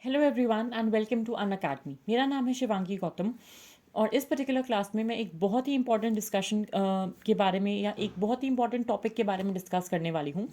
Hello everyone and welcome to Unacademy. मेरा नाम है शिवांगी गौतम और इस पर्टिकुलर क्लास में मैं एक बहुत ही इंपॉर्टेंट डिस्कशन के बारे में या एक बहुत ही इंपॉर्टेंट टॉपिक के बारे में डिस्कस करने वाली हूँ।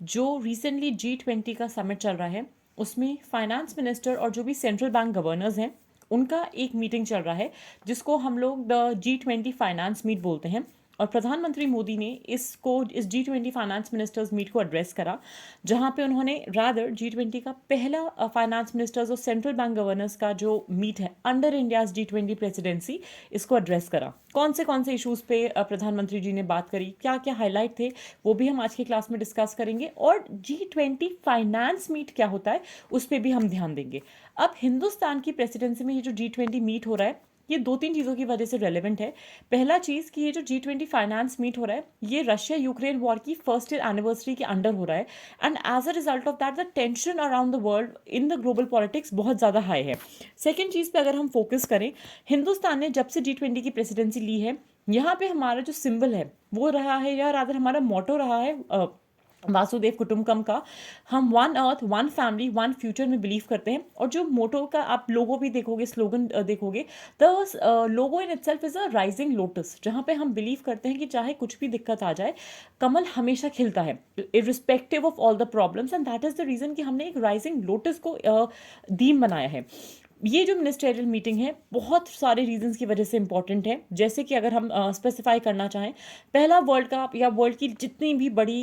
जो रिसेंटली G20 का समिट चल रहा है उसमें फाइनेंस मिनिस्टर और जो भी सेंट्रल बैंक गवर्नर्स हैं उनका एक मीटिंग चल रहा है जिसको हम लोग द G20 फाइनेंस मीट बोलते हैं। और प्रधानमंत्री मोदी ने इस G20 फाइनेंस मिनिस्टर्स मीट को एड्रेस करा, जहां पे उन्होंने रादर G20 का पहला फाइनेंस मिनिस्टर्स और सेंट्रल बैंक गवर्नर्स का जो मीट है अंडर इंडियाज G20 प्रेसिडेंसी, इसको एड्रेस करा। कौन से इश्यूज पे प्रधानमंत्री जी ने बात करी, क्या क्या हाईलाइट थे, वो भी हम आज की क्लास में डिस्कस करेंगे। और G20 फाइनेंस मीट क्या होता है उस पर भी हम ध्यान देंगे। अब हिंदुस्तान की प्रेसिडेंसी में ये जो G20 मीट हो रहा है ये दो तीन चीज़ों की वजह से रेलेवेंट है। पहला चीज़ कि ये जो G20 फाइनेंस मीट हो रहा है ये रशिया यूक्रेन वॉर की फर्स्ट ईयर एनिवर्सरी के अंडर हो रहा है and as a result of that the tension around the world in the global politics बहुत ज़्यादा हाई है। सेकेंड चीज़ पे अगर हम फोकस करें, हिंदुस्तान ने जब से G20 की प्रेसिडेंसी ली है यहाँ पे हमारा जो सिंबल है वो रहा है, या रादर हमारा मोटो रहा है वासुदेव कुटुंबकम का। हम one earth one family one future में बिलीव करते हैं। और जो मोटो का आप लोगो भी देखोगे, स्लोगन देखोगे, the logo in itself is a rising lotus, जहाँ पे हम बिलीव करते हैं कि चाहे कुछ भी दिक्कत आ जाए कमल हमेशा खिलता है irrespective of all the problems, and that is the reason कि हमने एक राइजिंग लोटस को दीम बनाया है। ये जो मिनिस्टेरियल मीटिंग है बहुत सारे रीजंस की वजह से इंपॉर्टेंट है, जैसे कि अगर हम स्पेसिफाई करना चाहें, पहला वर्ल्ड का या वर्ल्ड की जितनी भी बड़ी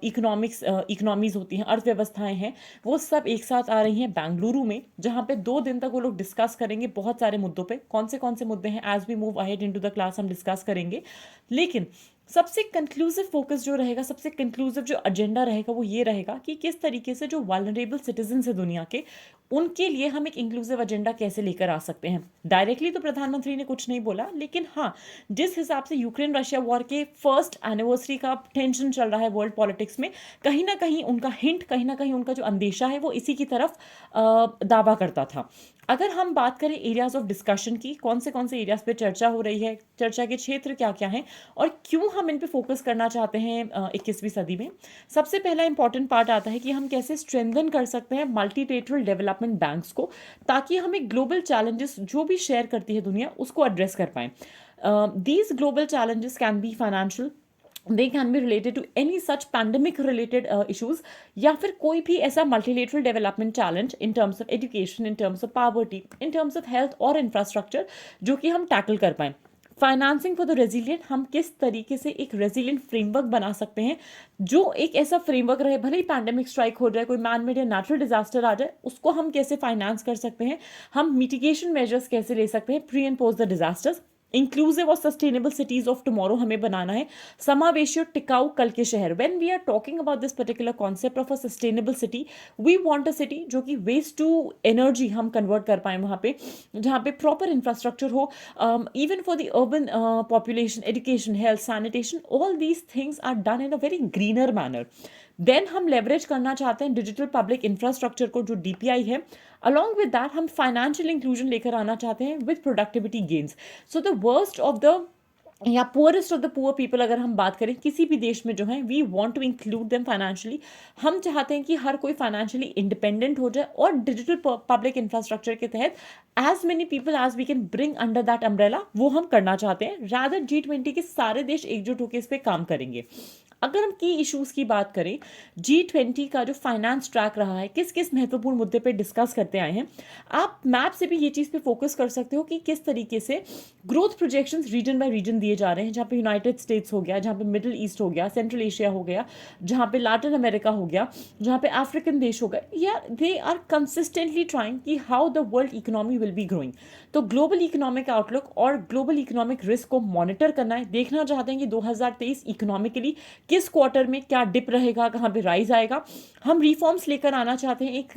इकोनॉमीज होती हैं, अर्थव्यवस्थाएं हैं, वो सब एक साथ आ रही हैं बेंगलुरु में, जहाँ पे 2 दिन तक वो लोग डिस्कस करेंगे बहुत सारे मुद्दों पे। कौन से मुद्दे हैं as we move ahead into the class हम डिस्कस करेंगे। लेकिन सबसे कंक्लूसिव फोकस जो रहेगा, सबसे कंक्लूसिव जो एजेंडा रहेगा वो ये रहेगा कि किस तरीके से जो वल्नरेबल सिटीजन्स है दुनिया के, उनके लिए हम एक इंक्लूसिव एजेंडा कैसे लेकर आ सकते हैं। डायरेक्टली तो प्रधानमंत्री ने कुछ नहीं बोला, लेकिन हाँ, जिस हिसाब से यूक्रेन रशिया वॉर के फर्स्ट एनिवर्सरी का टेंशन चल रहा है वर्ल्ड पॉलिटिक्स में, कहीं ना कहीं उनका हिंट, कहीं ना कहीं उनका जो अंदेशा है वो इसी की तरफ दावा करता था। अगर हम बात करें एरियाज ऑफ डिस्कशन की, कौन से एरियाज पे चर्चा हो रही है, चर्चा के क्षेत्र क्या क्या हैं और क्यों हम इन पे फोकस करना चाहते हैं 21वीं सदी में, सबसे पहला इंपॉर्टेंट पार्ट आता है कि हम कैसे स्ट्रेंथन कर सकते हैं मल्टीलेटरल डेवलपमेंट बैंक्स को, ताकि हमें ग्लोबल चैलेंजेस जो भी शेयर करती है दुनिया उसको एड्रेस कर पाएं। These global challenges can be financial, they can be related to any such pandemic related issues, या फिर कोई भी ऐसा multilateral development challenge in terms of education, in terms of poverty, in terms of health और infrastructure जो कि हम tackle कर पाएं। फाइनेंसिंग फॉर द रेजिलियंट, हम किस तरीके से एक रेजिलियंट फ्रेमवर्क बना सकते हैं जो एक ऐसा फ्रेमवर्क रहे, भले ही पैंडेमिक स्ट्राइक हो जाए, कोई मैन मेड या नेचुरल डिजास्टर आ जाए, उसको हम कैसे फाइनेंस कर सकते हैं, हम मिटिगेशन मेजर्स कैसे ले सकते हैं pre and post the disasters. Inclusive और सस्टेनेबल सिटीज ऑफ टुमारो हमें बनाना है, समावेशी और टिकाऊ कल के शहर। When we are talking about this particular concept of a sustainable city, we want a city जो कि वेस्ट टू एनर्जी हम कन्वर्ट कर पाए वहाँ पे, जहाँ पे प्रॉपर इंफ्रास्ट्रक्चर हो, even for the urban population, education, health, sanitation, all these things are done in a very greener manner. Then हम लेवरेज करना चाहते हैं डिजिटल पब्लिक इंफ्रास्ट्रक्चर को, जो DPI है। अलॉन्ग विद दैट हम फाइनेंशियल इंक्लूजन लेकर आना चाहते हैं with productivity gains. So the worst of the या poorest of the poor people अगर हम बात करें किसी भी देश में जो है, we want to include them financially. हम चाहते हैं कि हर कोई फाइनेंशियली इंडिपेंडेंट हो जाए और डिजिटल पब्लिक इंफ्रास्ट्रक्चर के तहत as many people as we can bring under that umbrella, वो हम करना चाहते हैं। रादर G20 के सारे देश एकजुट होकर इस पर काम करेंगे। अगर हम की इश्यूज की बात करें, G20 का जो फाइनेंस ट्रैक रहा है, किस किस महत्वपूर्ण मुद्दे पे डिस्कस करते आए हैं, आप मैप से भी ये चीज़ पे फोकस कर सकते हो कि किस तरीके से growth projections region by region दिए जा रहे हैं, जहाँ पे यूनाइटेड स्टेट्स हो गया, जहाँ पे मिडिल ईस्ट हो गया, सेंट्रल एशिया हो गया, जहाँ पे लैटिन अमेरिका हो गया, जहाँ पे अफ्रीकन देश हो गए, या दे आर कंसिस्टेंटली ट्राइंग कि how the world economy will be growing. तो ग्लोबल इकोनॉमिक आउटलुक और ग्लोबल इकोनॉमिक रिस्क को मॉनिटर करना है, देखना चाहते हैं कि 2023 इकोनॉमिकली किस क्वार्टर में क्या डिप रहेगा, कहाँ पे राइज आएगा। हम रिफॉर्म्स लेकर आना चाहते हैं एक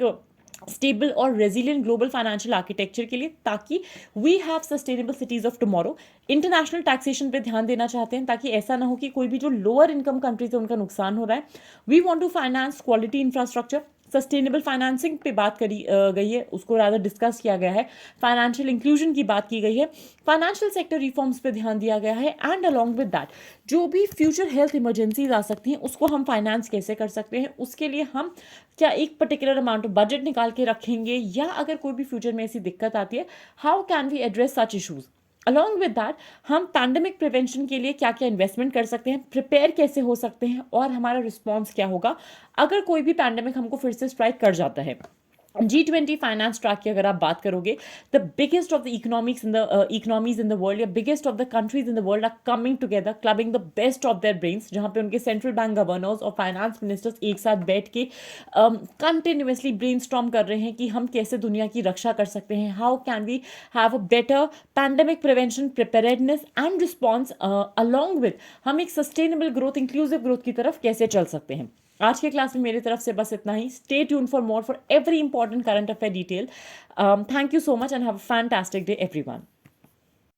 स्टेबल और रेजिलियंट ग्लोबल फाइनेंशियल आर्किटेक्चर के लिए, ताकि we have sustainable cities of tomorrow. International taxation पे ध्यान देना चाहते हैं ताकि ऐसा ना हो कि कोई भी जो लोअर इनकम कंट्रीज है उनका नुकसान हो रहा है। We want to finance quality infrastructure, sustainable financing पे बात करी गई है, उसको ज़्यादा डिस्कस किया गया है, फाइनेंशियल इंक्लूजन की बात की गई है, फाइनेंशियल सेक्टर रिफॉर्म्स पे ध्यान दिया गया है, एंड अलॉन्ग विद दैट जो भी फ्यूचर हेल्थ इमरजेंसीज आ सकती हैं उसको हम फाइनेंस कैसे कर सकते हैं, उसके लिए हम क्या एक पर्टिकुलर अमाउंट ऑफ बजट निकाल के रखेंगे, या अगर कोई भी फ्यूचर में ऐसी दिक्कत आती है how can we address such issues. Along with that हम पैंडमिक प्रिवेंशन के लिए क्या क्या इन्वेस्टमेंट कर सकते हैं, प्रिपेयर कैसे हो सकते हैं, और हमारा रिस्पॉन्स क्या होगा अगर कोई भी पैंडमिक हमको फिर से स्ट्राइक कर जाता है। G20 फाइनेंस ट्रैक की अगर आप बात करोगे, the biggest of the economies in the world या biggest of the countries in the world are coming together, clubbing the best of their brains, जहाँ पे उनके सेंट्रल बैंक गवर्नर्स और फाइनेंस मिनिस्टर्स एक साथ बैठ के कंटिन्यूसली ब्रेनस्टॉर्म कर रहे हैं कि हम कैसे दुनिया की रक्षा कर सकते हैं, how can we have a better pandemic prevention, preparedness and response, along with हम एक सस्टेनेबल ग्रोथ, इंक्लूसिव ग्रोथ की तरफ कैसे चल सकते हैं। आज के क्लास में मेरी तरफ से बस इतना ही। Stay tune for more for every important current affair detail. Thank you so much and have a fantastic day everyone.